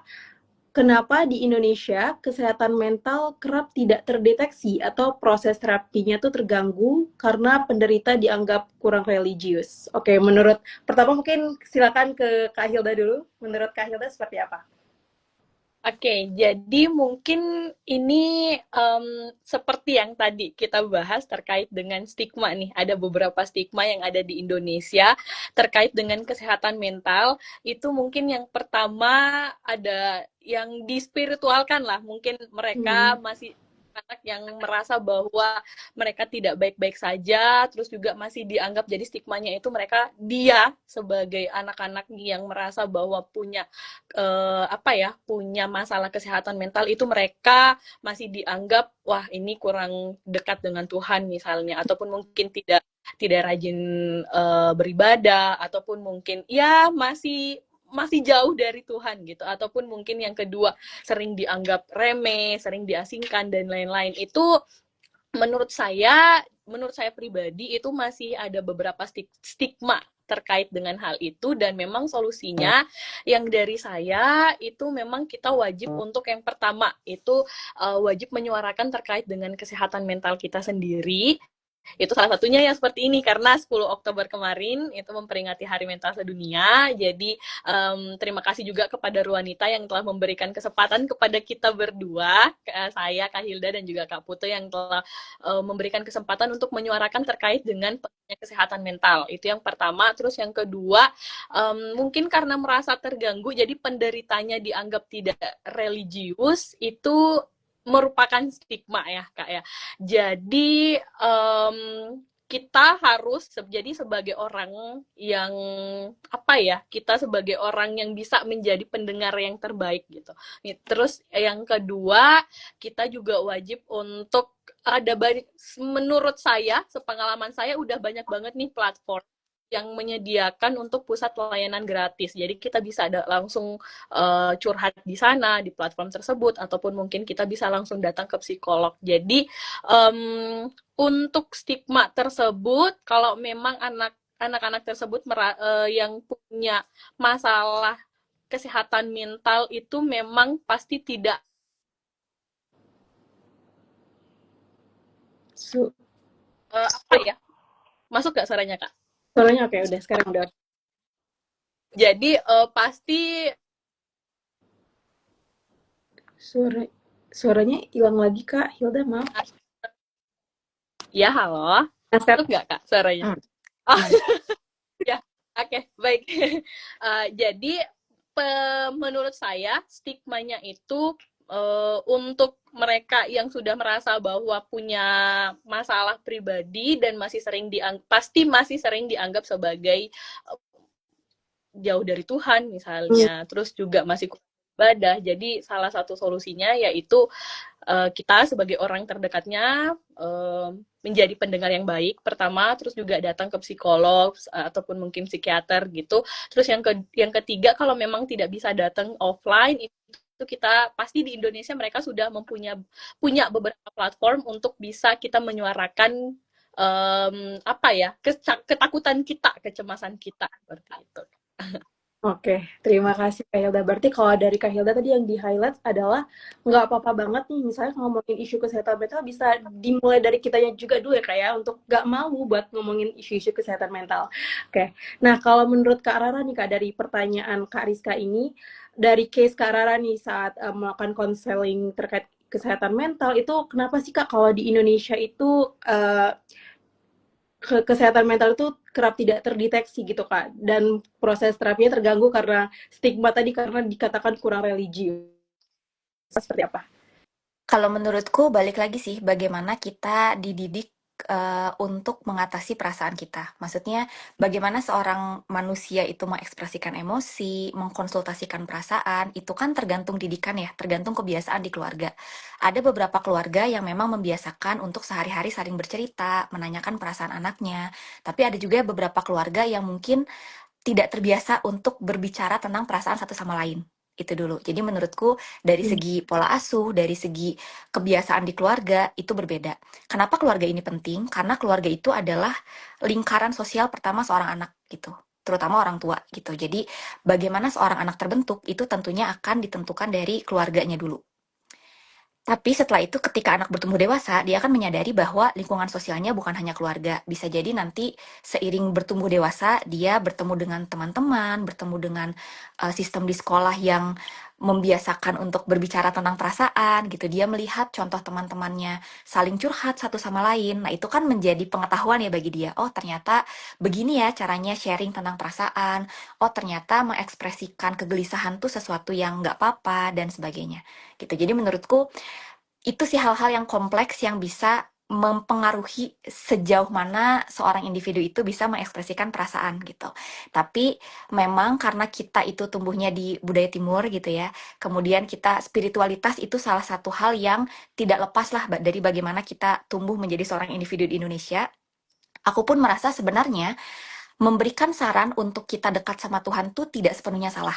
kenapa di Indonesia kesehatan mental kerap tidak terdeteksi atau proses terapinya tuh terganggu karena penderita dianggap kurang religius? Oke, menurut pertama mungkin silakan ke Kak Hilda dulu. Menurut Kak Hilda seperti apa? Oke, jadi mungkin ini seperti yang tadi kita bahas terkait dengan stigma nih. Ada beberapa stigma yang ada di Indonesia terkait dengan kesehatan mental. Itu mungkin yang pertama ada yang dispiritualkan lah. Mungkin mereka Hmm. masih anak yang merasa bahwa mereka tidak baik-baik saja, terus juga masih dianggap, jadi stigmanya itu dia sebagai anak-anak yang merasa bahwa punya punya masalah kesehatan mental, itu mereka masih dianggap wah ini kurang dekat dengan Tuhan misalnya, ataupun mungkin tidak rajin beribadah, ataupun mungkin ya masih jauh dari Tuhan gitu, ataupun mungkin yang kedua sering dianggap remeh, sering diasingkan dan lain-lain. Itu menurut saya pribadi itu masih ada beberapa stigma terkait dengan hal itu, dan memang solusinya yang dari saya itu memang kita wajib untuk yang pertama itu wajib menyuarakan terkait dengan kesehatan mental kita sendiri. Itu salah satunya yang seperti ini, karena 10 Oktober kemarin itu memperingati Hari Mental Sedunia. Jadi terima kasih juga kepada Ruanita yang telah memberikan kesempatan kepada kita berdua, saya, Kak Hilda, dan juga Kak Putu, yang telah memberikan kesempatan untuk menyuarakan terkait dengan pentingnya kesehatan mental. Itu yang pertama. Terus yang kedua, mungkin karena merasa terganggu, jadi penderitanya dianggap tidak religius, itu merupakan stigma ya Kak ya. Jadi kita harus jadi sebagai orang yang kita sebagai orang yang bisa menjadi pendengar yang terbaik gitu. Terus yang kedua, kita juga wajib untuk menurut saya, sepengalaman saya udah banyak banget nih platform yang menyediakan untuk pusat layanan gratis. Jadi kita bisa langsung curhat di sana, di platform tersebut, ataupun mungkin kita bisa langsung datang ke psikolog. Jadi untuk stigma tersebut, kalau memang anak-anak tersebut yang punya masalah kesehatan mental itu memang pasti tidak masuk gak suaranya Kak? Suaranya oke, udah sekarang udah. Jadi pasti suaranya hilang lagi Kak Hilda, maaf. Ya, halo. Masuk nggak Kak suaranya? Oh, ya, oke, baik. Jadi menurut saya stigmanya itu untuk mereka yang sudah merasa bahwa punya masalah pribadi dan pasti masih sering dianggap sebagai jauh dari Tuhan misalnya, terus juga masih kurang ibadah. Jadi salah satu solusinya yaitu kita sebagai orang terdekatnya menjadi pendengar yang baik pertama, terus juga datang ke psikolog ataupun mungkin psikiater gitu. Terus yang ketiga, kalau memang tidak bisa datang offline, itu kita pasti di Indonesia mereka sudah punya beberapa platform untuk bisa kita menyuarakan ketakutan kita, kecemasan kita seperti itu. Oke, terima kasih Kak Hilda. Berarti kalau dari Kak Hilda tadi yang di-highlight adalah nggak apa-apa banget nih, misalnya ngomongin isu kesehatan mental bisa dimulai dari kitanya juga dulu ya Kak ya, untuk nggak mau buat ngomongin isu-isu kesehatan mental. Oke, nah kalau menurut Kak Rara nih Kak, dari pertanyaan Kak Rizka ini, dari case Kak Rara nih saat melakukan konseling terkait kesehatan mental, itu kenapa sih Kak kalau di Indonesia itu kesehatan mental itu kerap tidak terdeteksi gitu Kak, dan proses terapinya terganggu karena stigma tadi, karena dikatakan kurang religius. Seperti apa? Kalau menurutku balik lagi sih bagaimana kita dididik untuk mengatasi perasaan kita. Maksudnya bagaimana seorang manusia itu mengekspresikan emosi, mengkonsultasikan perasaan, itu kan tergantung didikan ya, tergantung kebiasaan di keluarga. Ada beberapa keluarga yang memang membiasakan untuk sehari-hari saling bercerita, menanyakan perasaan anaknya. Tapi ada juga beberapa keluarga yang mungkin tidak terbiasa untuk berbicara tentang perasaan satu sama lain. Itu dulu. Jadi menurutku dari segi pola asuh, dari segi kebiasaan di keluarga itu berbeda. Kenapa keluarga ini penting? Karena keluarga itu adalah lingkaran sosial pertama seorang anak gitu, terutama orang tua gitu. Jadi bagaimana seorang anak terbentuk itu tentunya akan ditentukan dari keluarganya dulu. Tapi setelah itu ketika anak bertumbuh dewasa, dia akan menyadari bahwa lingkungan sosialnya bukan hanya keluarga. Bisa jadi nanti seiring bertumbuh dewasa, dia bertemu dengan teman-teman, bertemu dengan sistem di sekolah yang membiasakan untuk berbicara tentang perasaan gitu. Dia melihat contoh teman-temannya saling curhat satu sama lain. Nah, itu kan menjadi pengetahuan ya bagi dia. Oh, ternyata begini ya caranya sharing tentang perasaan. Oh, ternyata mengekspresikan kegelisahan tuh sesuatu yang nggak apa-apa dan sebagainya. Gitu. Jadi menurutku itu sih hal-hal yang kompleks yang bisa mempengaruhi sejauh mana seorang individu itu bisa mengekspresikan perasaan gitu. Tapi memang karena kita itu tumbuhnya di budaya timur gitu ya, kemudian kita spiritualitas itu salah satu hal yang tidak lepas lah dari bagaimana kita tumbuh menjadi seorang individu di Indonesia. Aku pun merasa sebenarnya memberikan saran untuk kita dekat sama Tuhan tuh tidak sepenuhnya salah.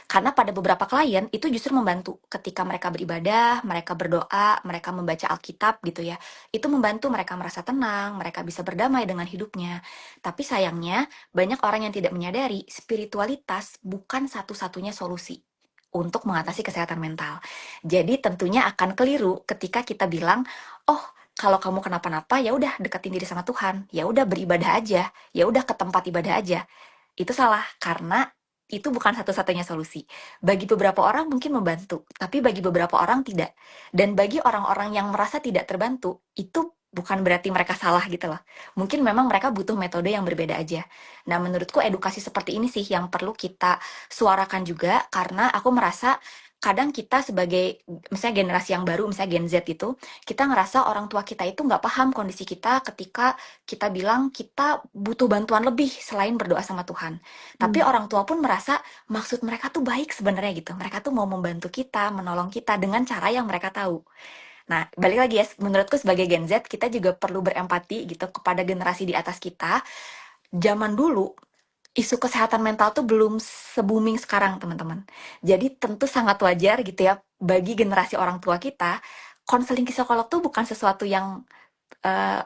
Karena pada beberapa klien itu justru membantu ketika mereka beribadah, mereka berdoa, mereka membaca Alkitab gitu ya. Itu membantu mereka merasa tenang, mereka bisa berdamai dengan hidupnya. Tapi sayangnya banyak orang yang tidak menyadari spiritualitas bukan satu-satunya solusi untuk mengatasi kesehatan mental. Jadi tentunya akan keliru ketika kita bilang, "Oh, kalau kamu kenapa-napa ya udah deketin diri sama Tuhan, ya udah beribadah aja, ya udah ke tempat ibadah aja." Itu salah karena itu bukan satu-satunya solusi. Bagi beberapa orang mungkin membantu, tapi bagi beberapa orang tidak. Dan bagi orang-orang yang merasa tidak terbantu, itu bukan berarti mereka salah gitu loh. Mungkin memang mereka butuh metode yang berbeda aja. Nah, menurutku edukasi seperti ini sih yang perlu kita suarakan juga, karena aku merasa kadang kita sebagai misalnya generasi yang baru, misalnya Gen Z itu, kita ngerasa orang tua kita itu nggak paham kondisi kita ketika kita bilang kita butuh bantuan lebih selain berdoa sama Tuhan. Tapi orang tua pun merasa maksud mereka tuh baik sebenarnya gitu. Mereka tuh mau membantu kita, menolong kita dengan cara yang mereka tahu. Nah, balik lagi ya, menurutku sebagai Gen Z, kita juga perlu berempati gitu kepada generasi di atas kita. Zaman dulu, isu kesehatan mental tuh belum se-booming sekarang, teman-teman. Jadi tentu sangat wajar gitu ya, bagi generasi orang tua kita, konseling psikolog tuh bukan sesuatu yang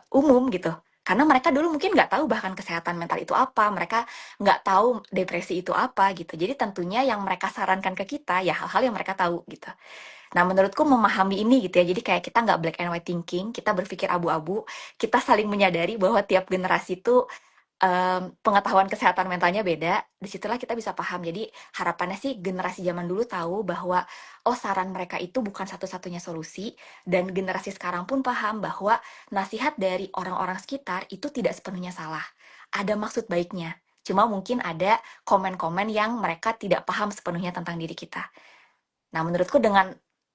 umum gitu. Karena mereka dulu mungkin nggak tahu bahkan kesehatan mental itu apa, mereka nggak tahu depresi itu apa gitu. Jadi tentunya yang mereka sarankan ke kita ya hal-hal yang mereka tahu gitu. Nah, menurutku memahami ini gitu ya, jadi kayak kita nggak black and white thinking, kita berpikir abu-abu, kita saling menyadari bahwa tiap generasi itu pengetahuan kesehatan mentalnya beda, disitulah kita bisa paham. Jadi harapannya sih generasi zaman dulu tahu bahwa oh saran mereka itu bukan satu-satunya solusi, dan generasi sekarang pun paham bahwa nasihat dari orang-orang sekitar itu tidak sepenuhnya salah. Ada maksud baiknya, cuma mungkin ada komen-komen yang mereka tidak paham sepenuhnya tentang diri kita. Nah, menurutku dengan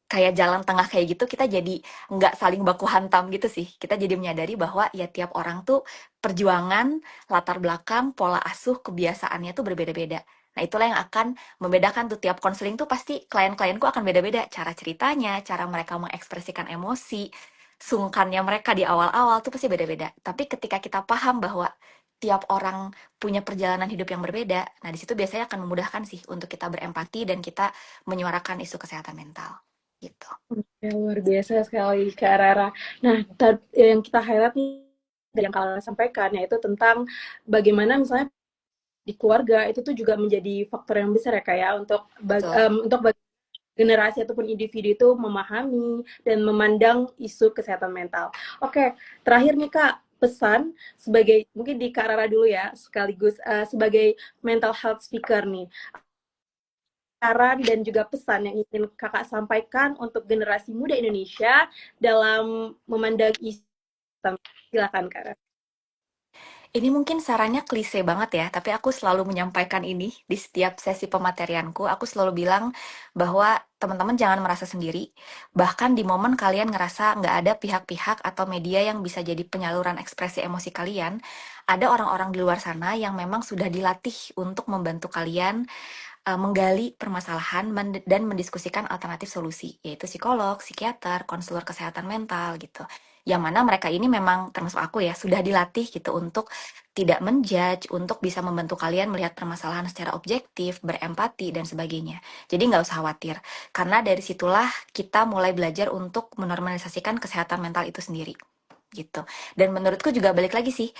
kayak jalan tengah kayak gitu, kita jadi nggak saling baku hantam gitu sih. Kita jadi menyadari bahwa ya tiap orang tuh perjuangan, latar belakang, pola asuh, kebiasaannya tuh berbeda-beda. Nah, itulah yang akan membedakan tuh tiap konseling tuh pasti klien-klienku akan beda-beda. Cara ceritanya, cara mereka mengekspresikan emosi, sungkannya mereka di awal-awal tuh pasti beda-beda. Tapi ketika kita paham bahwa tiap orang punya perjalanan hidup yang berbeda, nah di situ biasanya akan memudahkan sih untuk kita berempati dan kita menyuarakan isu kesehatan mental gitu. Ya, luar biasa sekali Kak Rara. Nah, yang kita highlight nih dari yang kalian sampaikan yaitu tentang bagaimana misalnya di keluarga itu tuh juga menjadi faktor yang besar ya Kak ya Betul. untuk generasi ataupun individu itu memahami dan memandang isu kesehatan mental. Oke, terakhir nih Kak, pesan sebagai mungkin di Kak Rara dulu ya, sekaligus sebagai mental health speaker nih. Saran dan juga pesan yang ingin Kakak sampaikan untuk generasi muda Indonesia dalam memandang isu. Silakan Kak Rara. Ini mungkin sarannya klise banget ya, tapi aku selalu menyampaikan ini di setiap sesi pematerianku. Aku selalu bilang bahwa teman-teman jangan merasa sendiri. Bahkan di momen kalian ngerasa nggak ada pihak-pihak atau media yang bisa jadi penyaluran ekspresi emosi kalian, ada orang-orang di luar sana yang memang sudah dilatih untuk membantu kalian menggali permasalahan dan mendiskusikan alternatif solusi, yaitu psikolog, psikiater, konselor kesehatan mental gitu. Yang mana mereka ini memang termasuk aku ya, sudah dilatih gitu untuk tidak menjudge, untuk bisa membantu kalian melihat permasalahan secara objektif, berempati, dan sebagainya. Jadi nggak usah khawatir, karena dari situlah kita mulai belajar untuk menormalisasikan kesehatan mental itu sendiri gitu. Dan menurutku juga balik lagi sih,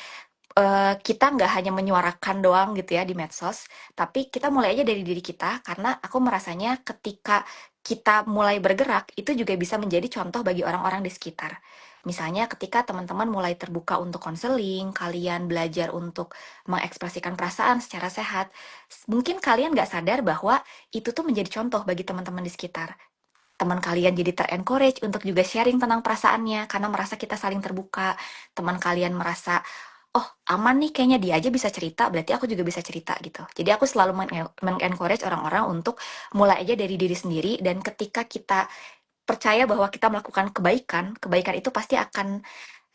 kita nggak hanya menyuarakan doang gitu ya di medsos, tapi kita mulai aja dari diri kita, karena aku merasanya ketika kita mulai bergerak, itu juga bisa menjadi contoh bagi orang-orang di sekitar. Misalnya ketika teman-teman mulai terbuka untuk konseling, kalian belajar untuk mengekspresikan perasaan secara sehat, mungkin kalian nggak sadar bahwa itu tuh menjadi contoh bagi teman-teman di sekitar. Teman kalian jadi ter-encourage untuk juga sharing tentang perasaannya, karena merasa kita saling terbuka. Teman kalian merasa, oh aman nih kayaknya dia aja bisa cerita, berarti aku juga bisa cerita gitu. Jadi aku selalu men-encourage orang-orang untuk mulai aja dari diri sendiri, dan ketika kita percaya bahwa kita melakukan kebaikan, kebaikan itu pasti akan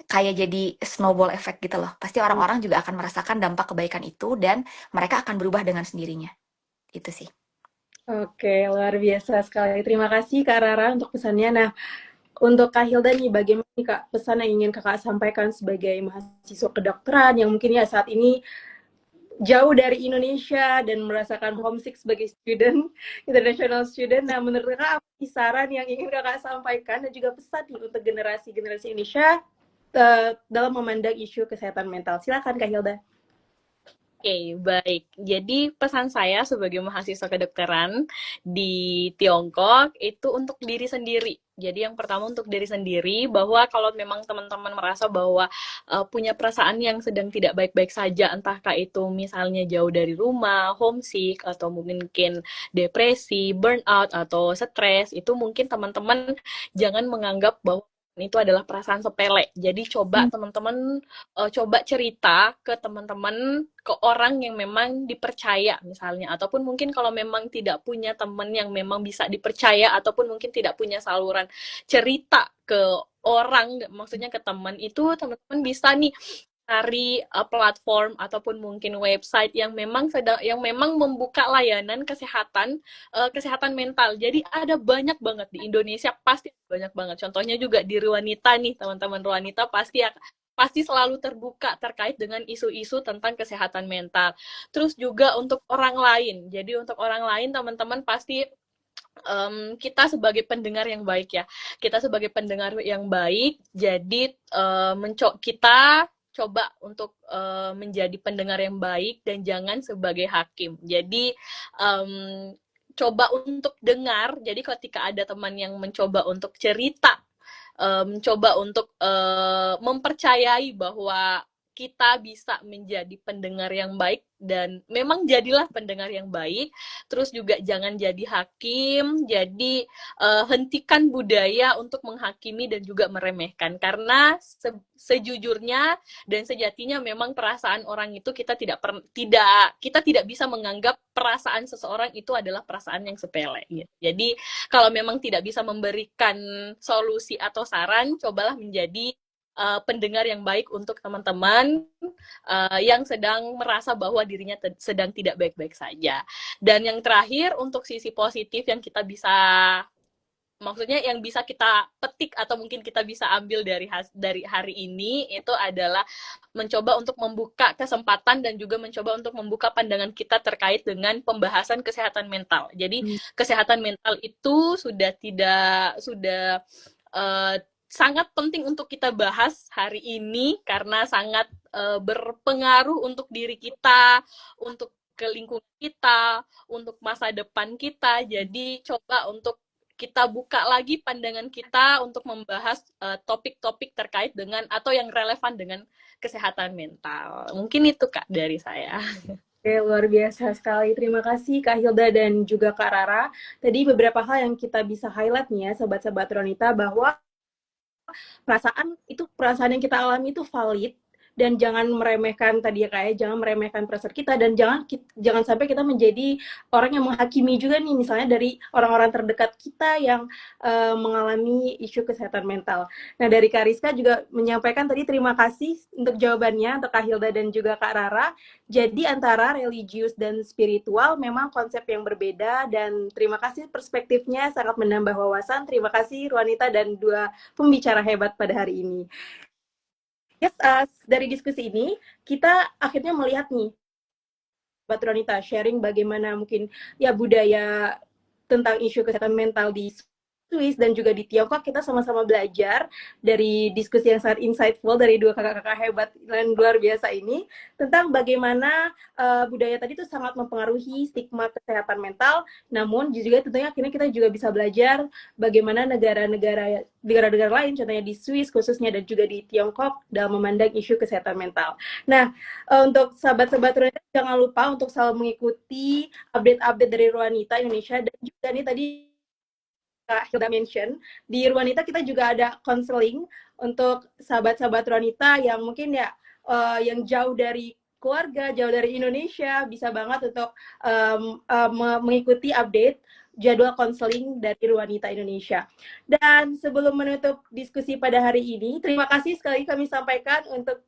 kayak jadi snowball effect gitu loh. Pasti orang-orang juga akan merasakan dampak kebaikan itu, dan mereka akan berubah dengan sendirinya. Itu sih. Oke, luar biasa sekali. Terima kasih Kak Rara untuk pesannya. Nah, untuk Kak Hilda nih, bagaimana nih Kak pesan yang ingin Kakak sampaikan sebagai mahasiswa kedokteran yang mungkin ya saat ini jauh dari Indonesia dan merasakan homesick sebagai student, international student. Nah, menurut kakak apa sih saran yang ingin kakak sampaikan dan juga pesan nih untuk generasi-generasi Indonesia dalam memandang isu kesehatan mental? Silakan Kak Hilda. Oke, baik. Jadi pesan saya sebagai mahasiswa kedokteran di Tiongkok itu untuk diri sendiri. Jadi yang pertama untuk diri sendiri, bahwa kalau memang teman-teman merasa bahwa punya perasaan yang sedang tidak baik-baik saja, entahkah itu misalnya jauh dari rumah, homesick, atau mungkin depresi, burnout, atau stres, itu mungkin teman-teman jangan menganggap bahwa itu adalah perasaan sepele. Jadi coba teman-teman coba cerita ke teman-teman, ke orang yang memang dipercaya misalnya, ataupun mungkin kalau memang tidak punya teman yang memang bisa dipercaya, ataupun mungkin tidak punya saluran cerita ke orang, maksudnya ke teman, itu teman-teman bisa nih cari platform ataupun mungkin website yang memang membuka layanan kesehatan mental. Jadi ada banyak banget di Indonesia, pasti banyak banget. Contohnya juga di Ruanita nih, teman-teman Ruanita pasti selalu terbuka terkait dengan isu-isu tentang kesehatan mental. Terus juga untuk orang lain. Jadi untuk orang lain teman-teman pasti kita sebagai pendengar yang baik ya. Kita sebagai pendengar yang baik, jadi kita coba untuk menjadi pendengar yang baik dan jangan sebagai hakim. Jadi coba untuk dengar. Jadi ketika ada teman yang mencoba untuk cerita, mencoba untuk mempercayai bahwa kita bisa menjadi pendengar yang baik, dan memang jadilah pendengar yang baik. Terus juga jangan jadi hakim. Jadi hentikan budaya untuk menghakimi dan juga meremehkan, karena sejujurnya dan sejatinya memang perasaan orang itu kita tidak bisa menganggap perasaan seseorang itu adalah perasaan yang sepele gitu. Jadi kalau memang tidak bisa memberikan solusi atau saran, cobalah menjadi pendengar yang baik untuk teman-teman yang sedang merasa bahwa dirinya sedang tidak baik-baik saja. Dan yang terakhir, untuk sisi positif yang kita bisa, maksudnya yang bisa kita petik atau mungkin kita bisa ambil dari hari ini, itu adalah mencoba untuk membuka kesempatan dan juga mencoba untuk membuka pandangan kita terkait dengan pembahasan kesehatan mental. Jadi kesehatan mental itu sudah sangat penting untuk kita bahas hari ini, karena sangat berpengaruh untuk diri kita, untuk ke lingkungan kita, untuk masa depan kita. Jadi coba untuk kita buka lagi pandangan kita untuk membahas topik-topik terkait dengan atau yang relevan dengan kesehatan mental. Mungkin itu Kak dari saya. Oke, luar biasa sekali. Terima kasih Kak Hilda dan juga Kak Rara. Tadi beberapa hal yang kita bisa highlight nih ya, sobat-sobat Ronita, bahwa perasaan yang kita alami itu valid, dan jangan meremehkan tadi ya kayak jangan meremehkan perasaan kita, dan jangan sampai kita menjadi orang yang menghakimi juga nih, misalnya dari orang-orang terdekat kita yang mengalami isu kesehatan mental. Nah, dari Kak Rizka juga menyampaikan tadi terima kasih untuk jawabannya untuk Kak Hilda dan juga Kak Rara. Jadi antara religius dan spiritual memang konsep yang berbeda, dan terima kasih perspektifnya sangat menambah wawasan. Terima kasih Ruanita dan dua pembicara hebat pada hari ini. Yes, dari diskusi ini kita akhirnya melihat nih, Mbak Ronita sharing bagaimana mungkin ya budaya tentang isu kesehatan mental di Swiss dan juga di Tiongkok. Kita sama-sama belajar dari diskusi yang sangat insightful dari dua kakak-kakak hebat dan luar biasa ini, tentang bagaimana budaya tadi itu sangat mempengaruhi stigma kesehatan mental. Namun juga tentunya akhirnya kita juga bisa belajar bagaimana negara-negara lain, contohnya di Swiss khususnya dan juga di Tiongkok, dalam memandang isu kesehatan mental. Nah, untuk sahabat-sahabat Ruanita, jangan lupa untuk selalu mengikuti update-update dari Ruanita Indonesia, dan juga nih tadi Kak Hilda mention, di Ruanita kita juga ada konseling untuk sahabat-sahabat Ruanita yang mungkin ya yang jauh dari keluarga, jauh dari Indonesia, bisa banget untuk mengikuti update jadwal konseling dari Ruanita Indonesia. Dan sebelum menutup diskusi pada hari ini, terima kasih sekali kami sampaikan untuk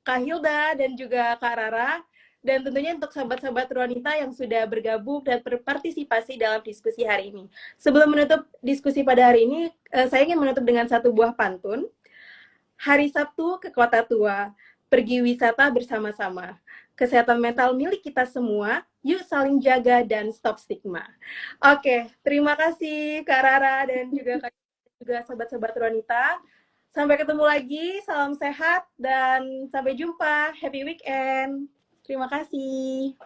Kak Hilda dan juga Kak Rara, dan tentunya untuk sahabat-sahabat Ruanita yang sudah bergabung dan berpartisipasi dalam diskusi hari ini. Sebelum menutup diskusi pada hari ini, saya ingin menutup dengan satu buah pantun. Hari Sabtu ke Kota Tua, pergi wisata bersama-sama. kesehatan mental milik kita semua. Yuk saling jaga dan stop stigma. Oke, terima kasih Kak Rara dan juga sobat-sobat wanita. Sampai ketemu lagi, salam sehat dan sampai jumpa. Happy weekend. Terima kasih.